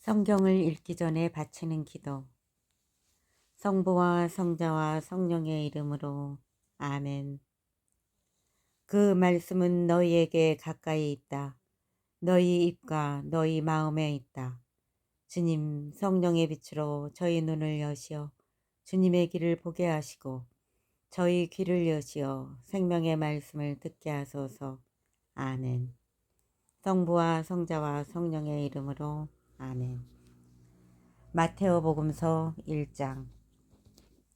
성경을 읽기 전에 바치는 기도. 성부와 성자와 성령의 이름으로 아멘. 그 말씀은 너희에게 가까이 있다. 너희 입과 너희 마음에 있다. 주님, 성령의 빛으로 저희 눈을 여시어 주님의 길을 보게 하시고 저희 귀를 여시어 생명의 말씀을 듣게 하소서. 아멘. 성부와 성자와 성령의 이름으로 아멘. 마테오복음서 1장.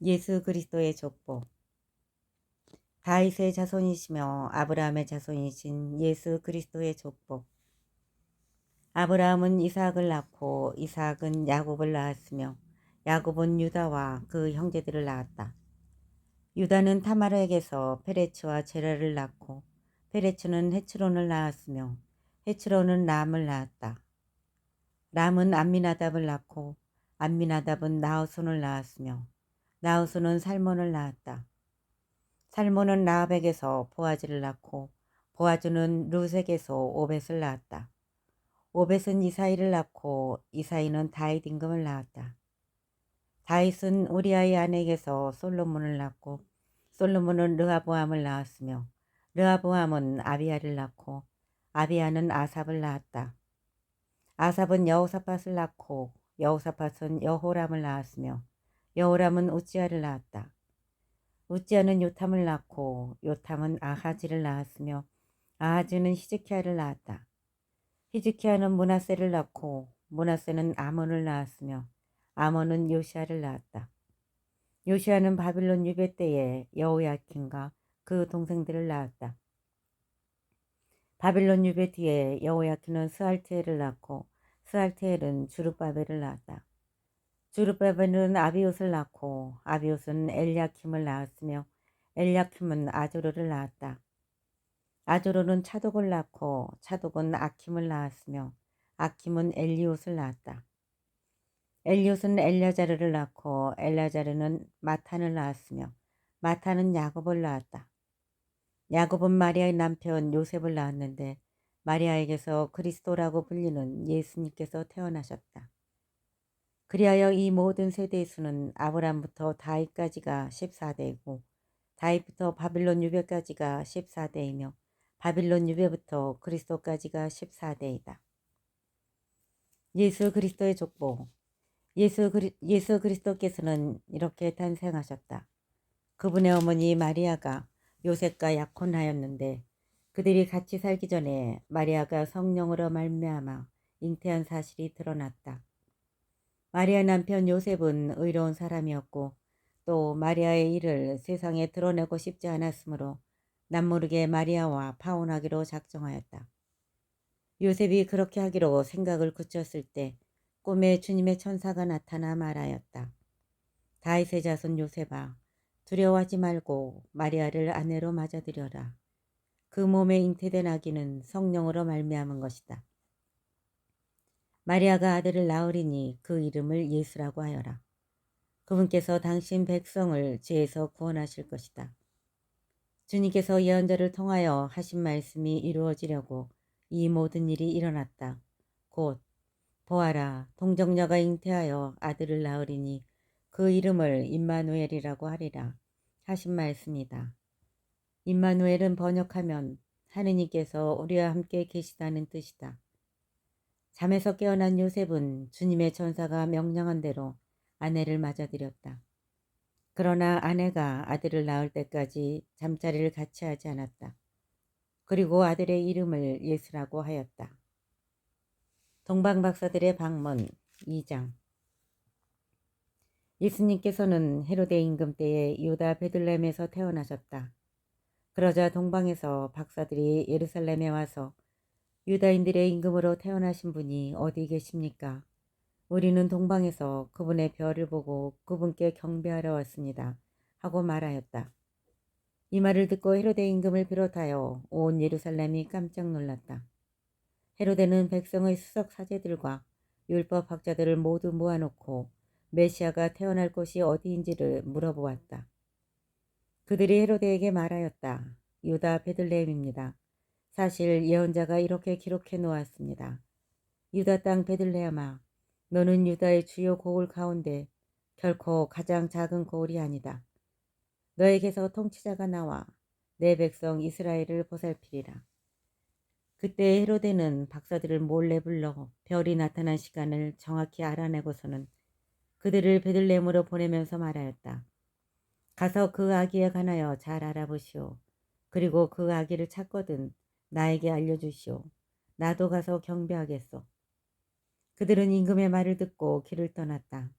예수 그리스도의 족보. 다윗의 자손이시며 아브라함의 자손이신 예수 그리스도의 족보. 아브라함은 이삭을 낳고 이삭은 야곱을 낳았으며 야곱은 유다와 그 형제들을 낳았다. 유다는 타마르에게서 페레츠와 제라를 낳고 페레츠는 헤츠론을 낳았으며 헤츠론은 람을 낳았다. 람은 암미나답을 낳고 암미나답은 나우손을 낳았으며 나우손은 살몬을 낳았다. 살몬은 라합에게서 보아즈를 낳고 보아즈는 룻에게서 오벳을 낳았다. 오벳은 이사이를 낳고 이사이는 다윗 임금을 낳았다. 다윗은 우리아의 아내에게서 솔로몬을 낳고 솔로몬은 르하보암을 낳았으며 르하보암은 아비야를 낳고 아비야는 아삽을 낳았다. 아삽은 여호사밧을 낳고 여호사밧은 여호람을 낳았으며 여호람은 우지야를 낳았다. 우지야는 요탐을 낳고 요탐은 아하지를 낳았으며 아하지는 히즈키야를 낳았다. 히즈키야는 므낫세를 낳고 므낫세는 아몬을 낳았으며 아몬은 요시야를 낳았다. 요시야는 바빌론 유배 때에 여호야킨과 그 동생들을 낳았다. 바빌론 유배 뒤에 여호야킨은 스알티엘을 낳고 스알티엘은 주룹바벨을 낳았다. 주룹바벨은 아비옷을 낳고 아비옷은 엘야킴을 낳았으며 엘야킴은 아조르를 낳았다. 아조르는 차독을 낳고 차독은 아킴을 낳았으며 아킴은 엘리옷을 낳았다. 엘리옷은 엘야자르를 낳고 엘야자르는 마탄을 낳았으며 마탄은 야곱을 낳았다. 야곱은 마리아의 남편 요셉을 낳았는데 마리아에게서 그리스도라고 불리는 예수님께서 태어나셨다. 그리하여 이 모든 세대의 수는 아브람부터 다윗까지가 14대이고 다윗부터 바빌론 유배까지가 14대이며 바빌론 유배부터 그리스도까지가 14대이다. 예수 그리스도의 족보. 예수 그리스도께서는 이렇게 탄생하셨다. 그분의 어머니 마리아가 요셉과 약혼하였는데 그들이 같이 살기 전에 마리아가 성령으로 말미암아 잉태한 사실이 드러났다. 마리아 남편 요셉은 의로운 사람이었고 또 마리아의 일을 세상에 드러내고 싶지 않았으므로 남모르게 마리아와 파혼하기로 작정하였다. 요셉이 그렇게 하기로 생각을 굳혔을 때 꿈에 주님의 천사가 나타나 말하였다. 다윗의 자손 요셉아, 두려워하지 말고 마리아를 아내로 맞아들여라. 그 몸에 잉태된 아기는 성령으로 말미암은 것이다. 마리아가 아들을 낳으리니 그 이름을 예수라고 하여라. 그분께서 당신 백성을 죄에서 구원하실 것이다. 주님께서 예언자를 통하여 하신 말씀이 이루어지려고 이 모든 일이 일어났다. 곧 보아라, 동정녀가 잉태하여 아들을 낳으리니 그 이름을 임마누엘이라고 하리라 하신 말씀이다. 임마누엘은 번역하면 하느님께서 우리와 함께 계시다는 뜻이다. 잠에서 깨어난 요셉은 주님의 천사가 명령한 대로 아내를 맞아들였다. 그러나 아내가 아들을 낳을 때까지 잠자리를 같이 하지 않았다. 그리고 아들의 이름을 예수라고 하였다. 동방박사들의 방문 2장. 예수님께서는 헤로데 임금 때에 유다 베들레헴에서 태어나셨다. 그러자 동방에서 박사들이 예루살렘에 와서 유다인들의 임금으로 태어나신 분이 어디 계십니까? 우리는 동방에서 그분의 별을 보고 그분께 경배하러 왔습니다. 하고 말하였다. 이 말을 듣고 헤로데 임금을 비롯하여 온 예루살렘이 깜짝 놀랐다. 헤로데는 백성의 수석 사제들과 율법 학자들을 모두 모아놓고 메시아가 태어날 곳이 어디인지를 물어보았다. 그들이 헤로데에게 말하였다. 유다 베들레헴입니다. 사실 예언자가 이렇게 기록해 놓았습니다. 유다 땅 베들레헴아, 너는 유다의 주요 고을 가운데 결코 가장 작은 고을이 아니다. 너에게서 통치자가 나와 내 백성 이스라엘을 보살피리라. 그때 헤로데는 박사들을 몰래 불러 별이 나타난 시간을 정확히 알아내고서는 그들을 베들레헴으로 보내면서 말하였다. 가서 그 아기에 관하여 잘 알아보시오. 그리고 그 아기를 찾거든 나에게 알려주시오. 나도 가서 경배하겠소. 그들은 임금의 말을 듣고 길을 떠났다.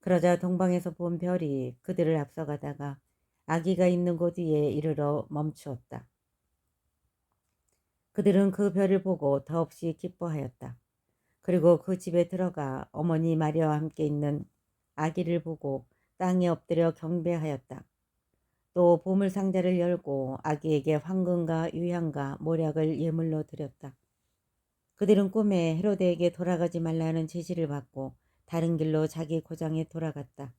그러자 동방에서 본 별이 그들을 앞서가다가 아기가 있는 곳 위에 이르러 멈추었다. 그들은 그 별을 보고 더없이 기뻐하였다. 그리고 그 집에 들어가 어머니 마리아와 함께 있는 아기를 보고 땅에 엎드려 경배하였다. 또 보물 상자를 열고 아기에게 황금과 유향과 모략을 예물로 드렸다. 그들은 꿈에 헤로데에게 돌아가지 말라는 지시를 받고 다른 길로 자기 고장에 돌아갔다.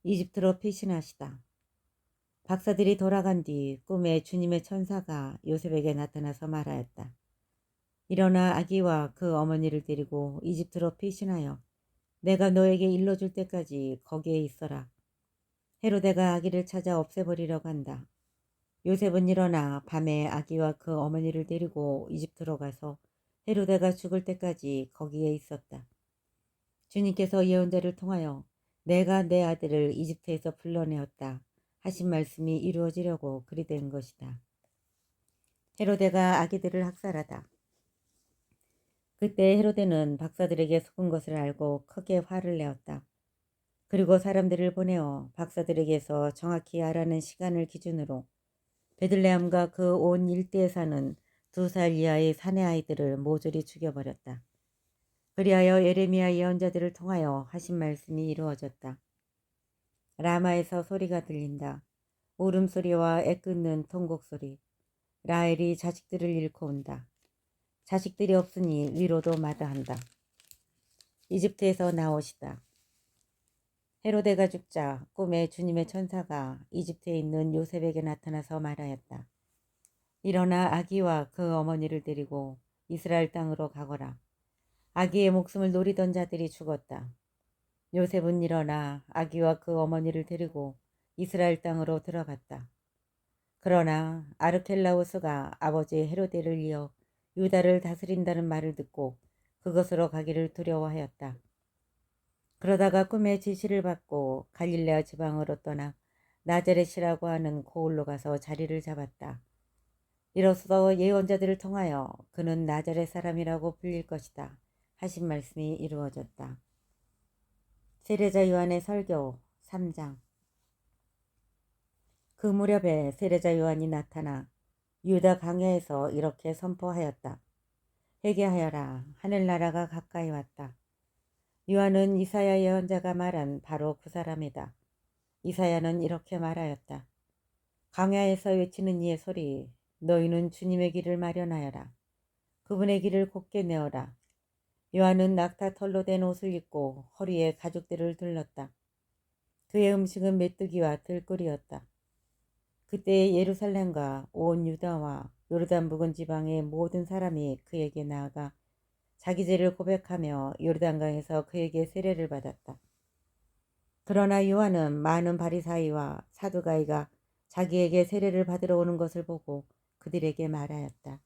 이집트로 피신하시다. 박사들이 돌아간 뒤 꿈에 주님의 천사가 요셉에게 나타나서 말하였다. 일어나 아기와 그 어머니를 데리고 이집트로 피신하여 내가 너에게 일러줄 때까지 거기에 있어라. 헤로데가 아기를 찾아 없애버리려고 한다. 요셉은 일어나 밤에 아기와 그 어머니를 데리고 이집트로 가서 헤로데가 죽을 때까지 거기에 있었다. 주님께서 예언자를 통하여 내가 내 아들을 이집트에서 불러내었다 하신 말씀이 이루어지려고 그리 된 것이다. 헤로데가 아기들을 학살하다. 그때 헤로데는 박사들에게 속은 것을 알고 크게 화를 내었다. 그리고 사람들을 보내어 박사들에게서 정확히 알아낸 시간을 기준으로 베들레헴과 그 온 일대에 사는 2살 이하의 사내 아이들을 모조리 죽여버렸다. 그리하여 예레미야 예언자들을 통하여 하신 말씀이 이루어졌다. 라마에서 소리가 들린다. 울음소리와 애끓는 통곡소리. 라헬이 자식들을 잃고 온다. 자식들이 없으니 위로도 마다한다. 이집트에서 나오시다. 헤로데가 죽자 꿈에 주님의 천사가 이집트에 있는 요셉에게 나타나서 말하였다. 일어나 아기와 그 어머니를 데리고 이스라엘 땅으로 가거라. 아기의 목숨을 노리던 자들이 죽었다. 요셉은 일어나 아기와 그 어머니를 데리고 이스라엘 땅으로 들어갔다. 그러나 아르켈라우스가 아버지 헤로데를 이어 유다를 다스린다는 말을 듣고 그것으로 가기를 두려워하였다. 그러다가 꿈의 지시를 받고 갈릴레아 지방으로 떠나 나자렛이라고 하는 고을로 가서 자리를 잡았다. 이로써 예언자들을 통하여 그는 나자렛 사람이라고 불릴 것이다 하신 말씀이 이루어졌다. 세례자 요한의 설교 3장. 그 무렵에 세례자 요한이 나타나 유다 광야에서 이렇게 선포하였다. 회개하여라, 하늘나라가 가까이 왔다. 요한은 이사야 예언자가 말한 바로 그 사람이다. 이사야는 이렇게 말하였다. 광야에서 외치는 이의 소리, 너희는 주님의 길을 마련하여라. 그분의 길을 곧게 내어라. 요한은 낙타 털로 된 옷을 입고 허리에 가죽들을 둘렀다. 그의 음식은 메뚜기와 들꿀이었다. 그때 예루살렘과 온 유다와 요르단 부근 지방의 모든 사람이 그에게 나아가 자기 죄를 고백하며 요르단강에서 그에게 세례를 받았다. 그러나 요한은 많은 바리사이와 사두가이가 자기에게 세례를 받으러 오는 것을 보고 그들에게 말하였다.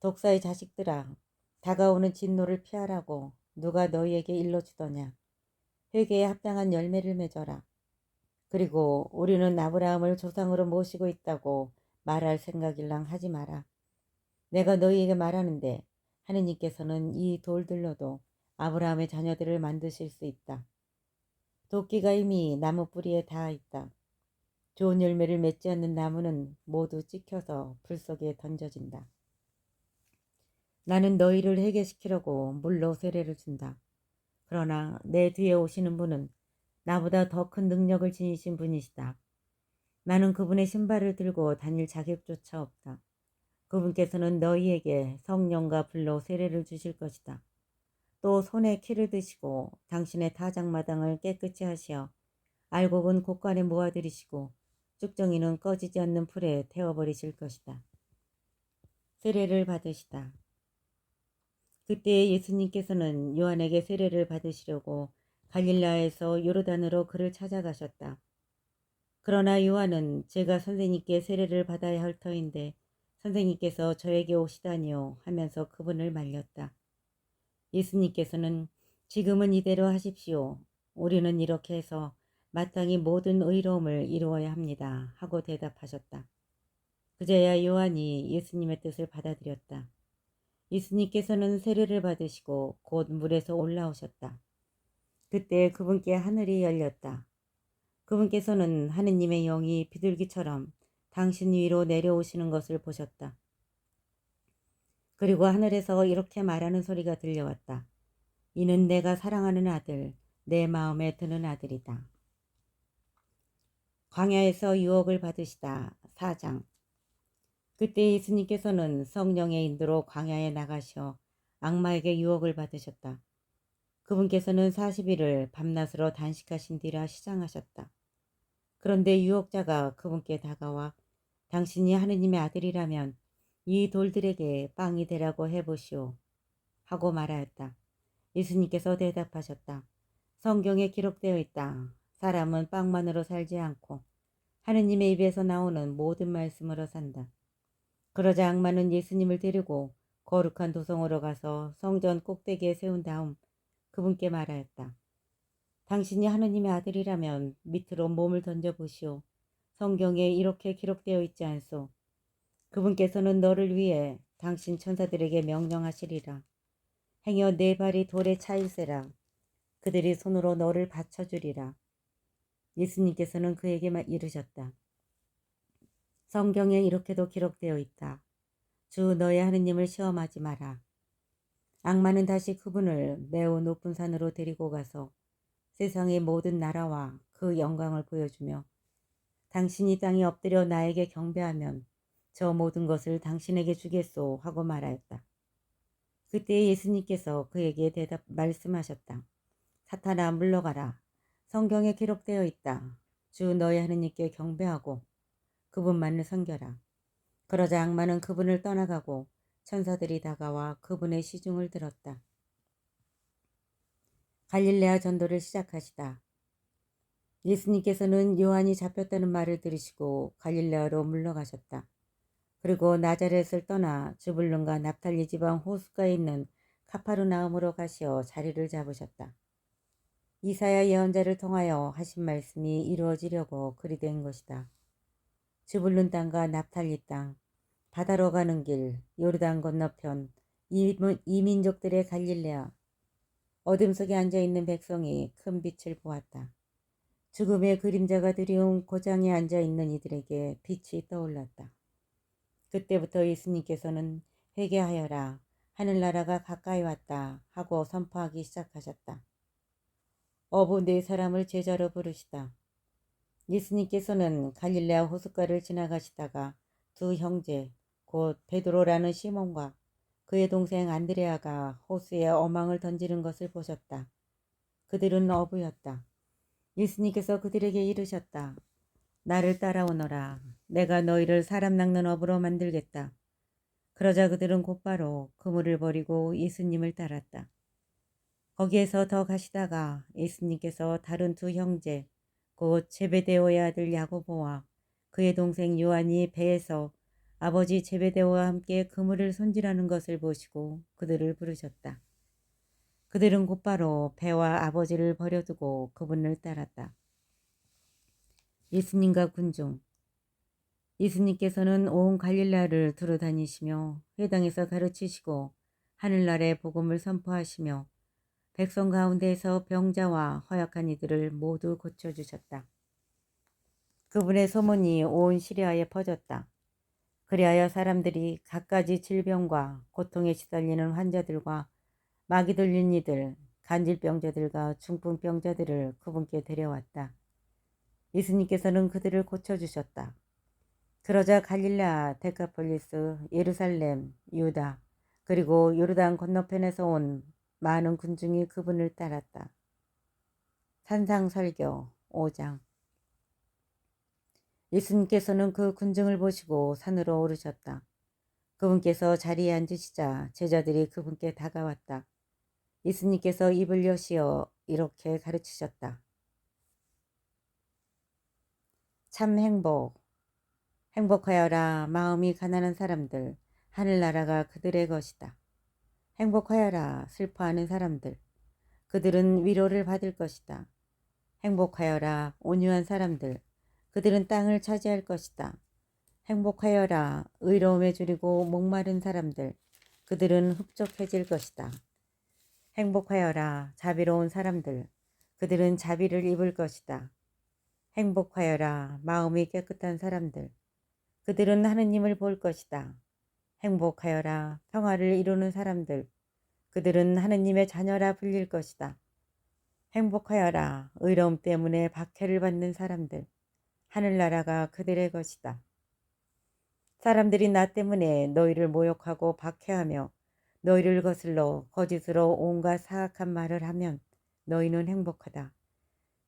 독사의 자식들아, 다가오는 진노를 피하라고 누가 너희에게 일러주더냐. 회개에 합당한 열매를 맺어라. 그리고 우리는 아브라함을 조상으로 모시고 있다고 말할 생각일랑 하지 마라. 내가 너희에게 말하는데 하느님께서는 이 돌들로도 아브라함의 자녀들을 만드실 수 있다. 도끼가 이미 나무 뿌리에 닿아 있다. 좋은 열매를 맺지 않는 나무는 모두 찍혀서 불 속에 던져진다. 나는 너희를 회개시키려고 물로 세례를 준다. 그러나 내 뒤에 오시는 분은 나보다 더 큰 능력을 지니신 분이시다. 나는 그분의 신발을 들고 다닐 자격조차 없다. 그분께서는 너희에게 성령과 불로 세례를 주실 것이다. 또 손에 키를 드시고 당신의 타작마당을 깨끗이 하시어 알곡은 곳간에 모아들이시고 쭉정이는 꺼지지 않는 불에 태워버리실 것이다. 세례를 받으시다. 그때 예수님께서는 요한에게 세례를 받으시려고 갈릴라에서 요르단으로 그를 찾아가셨다. 그러나 요한은 제가 선생님께 세례를 받아야 할 터인데 선생님께서 저에게 오시다니요 하면서 그분을 말렸다. 예수님께서는 지금은 이대로 하십시오. 우리는 이렇게 해서 마땅히 모든 의로움을 이루어야 합니다. 하고 대답하셨다. 그제야 요한이 예수님의 뜻을 받아들였다. 예수님께서는 세례를 받으시고 곧 물에서 올라오셨다. 그때 그분께 하늘이 열렸다. 그분께서는 하느님의 영이 비둘기처럼 당신 위로 내려오시는 것을 보셨다. 그리고 하늘에서 이렇게 말하는 소리가 들려왔다. 이는 내가 사랑하는 아들, 내 마음에 드는 아들이다. 광야에서 유혹을 받으시다. 4장. 그때 예수님께서는 성령의 인도로 광야에 나가셔 악마에게 유혹을 받으셨다. 그분께서는 40일을 밤낮으로 단식하신 뒤라 시장하셨다. 그런데 유혹자가 그분께 다가와 당신이 하느님의 아들이라면 이 돌들에게 빵이 되라고 해보시오. 하고 말하였다. 예수님께서 대답하셨다. 성경에 기록되어 있다. 사람은 빵만으로 살지 않고 하느님의 입에서 나오는 모든 말씀으로 산다. 그러자 악마는 예수님을 데리고 거룩한 도성으로 가서 성전 꼭대기에 세운 다음 그분께 말하였다. 당신이 하느님의 아들이라면 밑으로 몸을 던져보시오. 성경에 이렇게 기록되어 있지 않소. 그분께서는 너를 위해 당신 천사들에게 명령하시리라. 행여 네 발이 돌에 차일세라. 그들이 손으로 너를 받쳐주리라. 예수님께서는 그에게 이르셨다. 성경에 이렇게도 기록되어 있다. 주 너의 하느님을 시험하지 마라. 악마는 다시 그분을 매우 높은 산으로 데리고 가서 세상의 모든 나라와 그 영광을 보여주며 당신이 땅에 엎드려 나에게 경배하면 저 모든 것을 당신에게 주겠소 하고 말하였다. 그때 예수님께서 그에게 말씀하셨다. 사탄아 물러가라. 성경에 기록되어 있다. 주 너의 하느님께 경배하고 그분만을 섬겨라. 그러자 악마는 그분을 떠나가고 천사들이 다가와 그분의 시중을 들었다. 갈릴레아 전도를 시작하시다. 예수님께서는 요한이 잡혔다는 말을 들으시고 갈릴레아로 물러가셨다. 그리고 나자렛을 떠나 주불룬과 납탈리 지방 호숫가에 있는 카파르나움으로 가시어 자리를 잡으셨다. 이사야 예언자를 통하여 하신 말씀이 이루어지려고 그리 된 것이다. 주불룬 땅과 납탈리 땅, 바다로 가는 길, 요르단 건너편, 이민족들의 갈릴레아, 어둠 속에 앉아있는 백성이 큰 빛을 보았다. 죽음의 그림자가 드리운 고장에 앉아있는 이들에게 빛이 떠올랐다. 그때부터 예수님께서는 회개하여라, 하늘나라가 가까이 왔다 하고 선포하기 시작하셨다. 어부 네 사람을 제자로 부르시다. 예수님께서는 갈릴레아 호숫가를 지나가시다가 두 형제, 곧 베드로라는 시몬과 그의 동생 안드레아가 호수에 어망을 던지는 것을 보셨다. 그들은 어부였다. 예수님께서 그들에게 이르셨다. 나를 따라오너라. 내가 너희를 사람 낚는 어부로 만들겠다. 그러자 그들은 곧바로 그물을 버리고 예수님을 따랐다. 거기에서 더 가시다가 예수님께서 다른 두 형제, 곧 제베데오의 아들 야고보와 그의 동생 요한이 배에서 아버지 제베데오와 함께 그물을 손질하는 것을 보시고 그들을 부르셨다. 그들은 곧바로 배와 아버지를 버려두고 그분을 따랐다. 예수님과 군중. 예수님께서는 온 갈릴라를 두루 다니시며 회당에서 가르치시고 하늘나라의 복음을 선포하시며 백성 가운데에서 병자와 허약한 이들을 모두 고쳐주셨다. 그분의 소문이 온 시리아에 퍼졌다. 그리하여 사람들이 갖가지 질병과 고통에 시달리는 환자들과 마귀 들린 이들, 간질병자들과 중풍병자들을 그분께 데려왔다. 예수님께서는 그들을 고쳐주셨다. 그러자 갈릴라, 데카폴리스, 예루살렘, 유다, 그리고 요르단 건너편에서 온 많은 군중이 그분을 따랐다. 산상설교 5장. 예수님께서는 그 군중을 보시고 산으로 오르셨다. 그분께서 자리에 앉으시자 제자들이 그분께 다가왔다. 예수님께서 입을 여시어 이렇게 가르치셨다. 참 행복하여라 마음이 가난한 사람들, 하늘나라가 그들의 것이다. 행복하여라 슬퍼하는 사람들, 그들은 위로를 받을 것이다. 행복하여라 온유한 사람들, 그들은 땅을 차지할 것이다. 행복하여라 의로움에 줄이고 목마른 사람들, 그들은 흡족해질 것이다. 행복하여라 자비로운 사람들, 그들은 자비를 입을 것이다. 행복하여라 마음이 깨끗한 사람들, 그들은 하느님을 볼 것이다. 행복하여라 평화를 이루는 사람들, 그들은 하느님의 자녀라 불릴 것이다. 행복하여라 의로움 때문에 박해를 받는 사람들, 하늘나라가 그들의 것이다. 사람들이 나 때문에 너희를 모욕하고 박해하며 너희를 거슬러 거짓으로 온갖 사악한 말을 하면 너희는 행복하다.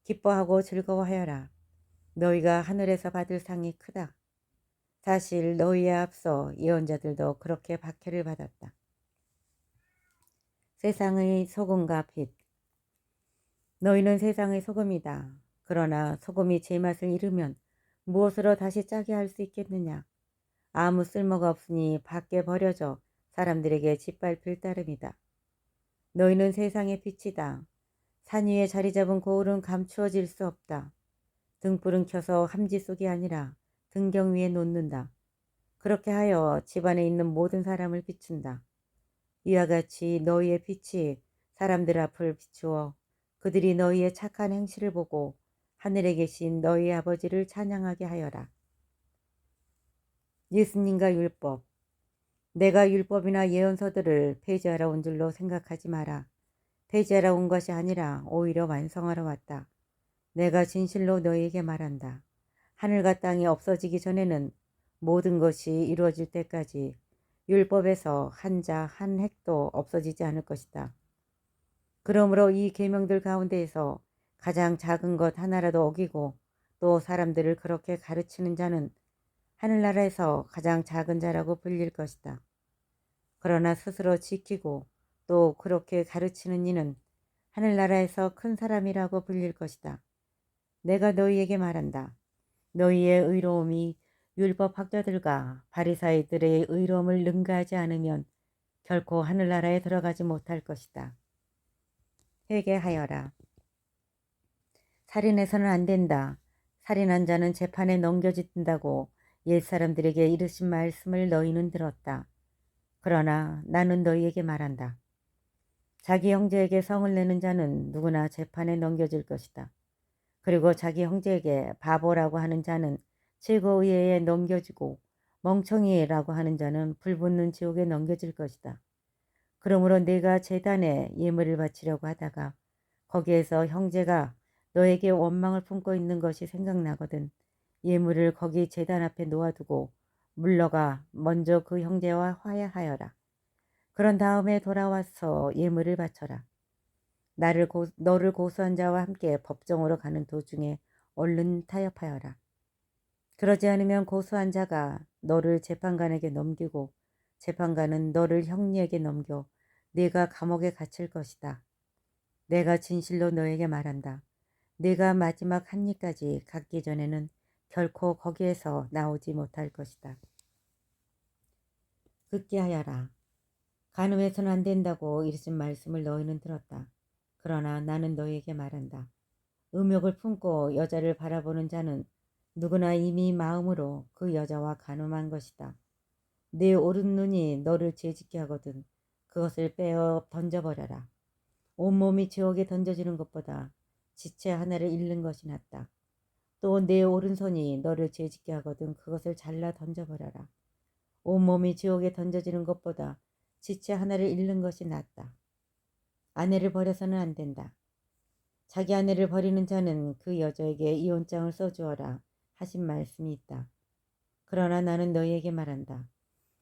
기뻐하고 즐거워하여라. 너희가 하늘에서 받을 상이 크다. 사실 너희에 앞서 예언자들도 그렇게 박해를 받았다. 세상의 소금과 빛. 너희는 세상의 소금이다. 그러나 소금이 제맛을 잃으면 무엇으로 다시 짜게 할 수 있겠느냐. 아무 쓸모가 없으니 밖에 버려져 사람들에게 짓밟힐 따름이다. 너희는 세상의 빛이다. 산 위에 자리 잡은 고울은 감추어질 수 없다. 등불은 켜서 함지 속이 아니라 등경 위에 놓는다. 그렇게 하여 집안에 있는 모든 사람을 비춘다. 이와 같이 너희의 빛이 사람들 앞을 비추어 그들이 너희의 착한 행실을 보고 하늘에 계신 너희 아버지를 찬양하게 하여라. 예수님과 율법. 내가 율법이나 예언서들을 폐지하러 온 줄로 생각하지 마라. 폐지하러 온 것이 아니라 오히려 완성하러 왔다. 내가 진실로 너희에게 말한다. 하늘과 땅이 없어지기 전에는 모든 것이 이루어질 때까지 율법에서 한 자 한 획도 없어지지 않을 것이다. 그러므로 이 계명들 가운데에서 가장 작은 것 하나라도 어기고 또 사람들을 그렇게 가르치는 자는 하늘나라에서 가장 작은 자라고 불릴 것이다. 그러나 스스로 지키고 또 그렇게 가르치는 이는 하늘나라에서 큰 사람이라고 불릴 것이다. 내가 너희에게 말한다. 너희의 의로움이 율법 학자들과 바리사이들의 의로움을 능가하지 않으면 결코 하늘나라에 들어가지 못할 것이다. 회개하여라. 살인해서는 안 된다. 살인한 자는 재판에 넘겨진다고 옛사람들에게 이르신 말씀을 너희는 들었다. 그러나 나는 너희에게 말한다. 자기 형제에게 성을 내는 자는 누구나 재판에 넘겨질 것이다. 그리고 자기 형제에게 바보라고 하는 자는 최고의회에 넘겨지고 멍청이라고 하는 자는 불붙는 지옥에 넘겨질 것이다. 그러므로 네가 제단에 예물을 바치려고 하다가 거기에서 형제가 너에게 원망을 품고 있는 것이 생각나거든 예물을 거기 제단 앞에 놓아두고 물러가 먼저 그 형제와 화해하여라. 그런 다음에 돌아와서 예물을 바쳐라. 너를 고소한 자와 함께 법정으로 가는 도중에 얼른 타협하여라. 그러지 않으면 고소한 자가 너를 재판관에게 넘기고 재판관은 너를 형리에게 넘겨 네가 감옥에 갇힐 것이다. 내가 진실로 너에게 말한다. 네가 마지막 한 입까지 갖기 전에는 결코 거기에서 나오지 못할 것이다. 듣게 하여라. 간음해서는 안 된다고 이르신 말씀을 너희는 들었다. 그러나 나는 너희에게 말한다. 음욕을 품고 여자를 바라보는 자는 누구나 이미 마음으로 그 여자와 간음한 것이다. 네 오른 눈이 너를 죄짓게 하거든 그것을 빼어 던져버려라. 온몸이 지옥에 던져지는 것보다 지체 하나를 잃는 것이 낫다. 또 내 오른손이 너를 죄짓게 하거든 그것을 잘라 던져버려라. 온몸이 지옥에 던져지는 것보다 지체 하나를 잃는 것이 낫다. 아내를 버려서는 안 된다. 자기 아내를 버리는 자는 그 여자에게 이혼장을 써주어라 하신 말씀이 있다. 그러나 나는 너희에게 말한다.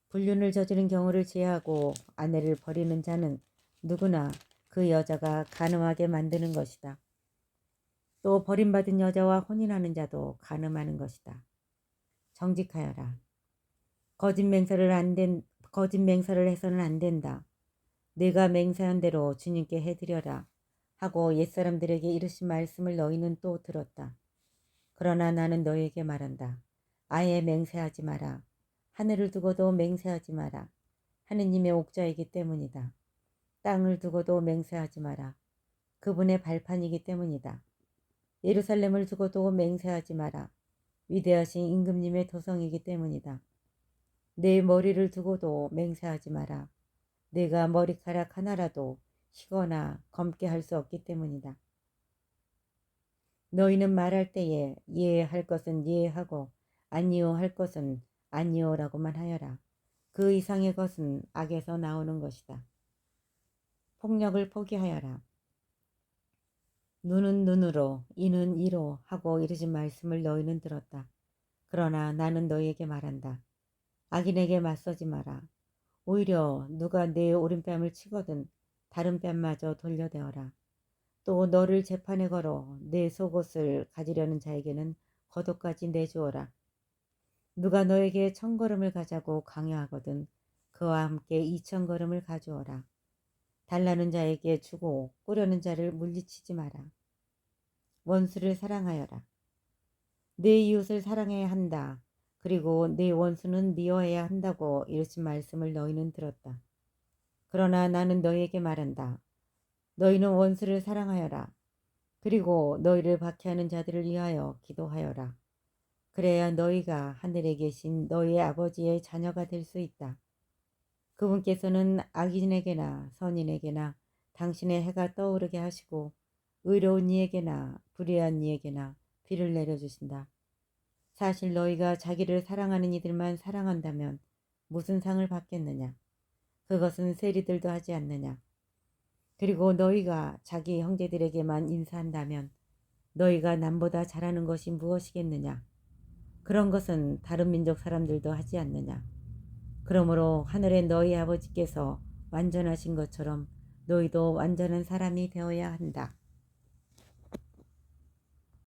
불륜을 저지른 경우를 제하고 아내를 버리는 자는 누구나 그 여자가 간음하게 만드는 것이다. 또 버림받은 여자와 혼인하는 자도 간음하는 것이다. 정직하여라. 거짓 맹세를 해서는 안 된다. 내가 맹세한 대로 주님께 해드려라 하고 옛사람들에게 이르신 말씀을 너희는 또 들었다. 그러나 나는 너희에게 말한다. 아예 맹세하지 마라. 하늘을 두고도 맹세하지 마라. 하느님의 옥자이기 때문이다. 땅을 두고도 맹세하지 마라. 그분의 발판이기 때문이다. 예루살렘을 두고도 맹세하지 마라. 위대하신 임금님의 도성이기 때문이다. 내 머리를 두고도 맹세하지 마라. 내가 머리카락 하나라도 희거나 검게 할 수 없기 때문이다. 너희는 말할 때에 예할 것은 예하고 아니요 할 것은 아니요라고만 하여라. 그 이상의 것은 악에서 나오는 것이다. 폭력을 포기하여라. 눈은 눈으로 이는 이로 하고 이르신 말씀을 너희는 들었다. 그러나 나는 너희에게 말한다. 악인에게 맞서지 마라. 오히려 누가 내 오른뺨을 치거든 다른 뺨마저 돌려대어라. 또 너를 재판에 걸어 내 속옷을 가지려는 자에게는 겉옷까지 내주어라. 누가 너에게 1000걸음을 가자고 강요하거든 그와 함께 2000걸음을 가주어라. 달라는 자에게 주고 꾸려는 자를 물리치지 마라. 원수를 사랑하여라. 내 이웃을 사랑해야 한다. 그리고 내 원수는 미워해야 한다고 이르신 말씀을 너희는 들었다. 그러나 나는 너희에게 말한다. 너희는 원수를 사랑하여라. 그리고 너희를 박해하는 자들을 위하여 기도하여라. 그래야 너희가 하늘에 계신 너희의 아버지의 자녀가 될 수 있다. 그분께서는 악인에게나 선인에게나 당신의 해가 떠오르게 하시고 의로운 이에게나 불의한 이에게나 비를 내려주신다. 사실 너희가 자기를 사랑하는 이들만 사랑한다면 무슨 상을 받겠느냐? 그것은 세리들도 하지 않느냐? 그리고 너희가 자기 형제들에게만 인사한다면 너희가 남보다 잘하는 것이 무엇이겠느냐? 그런 것은 다른 민족 사람들도 하지 않느냐? 그러므로 하늘의 너희 아버지께서 완전하신 것처럼 너희도 완전한 사람이 되어야 한다.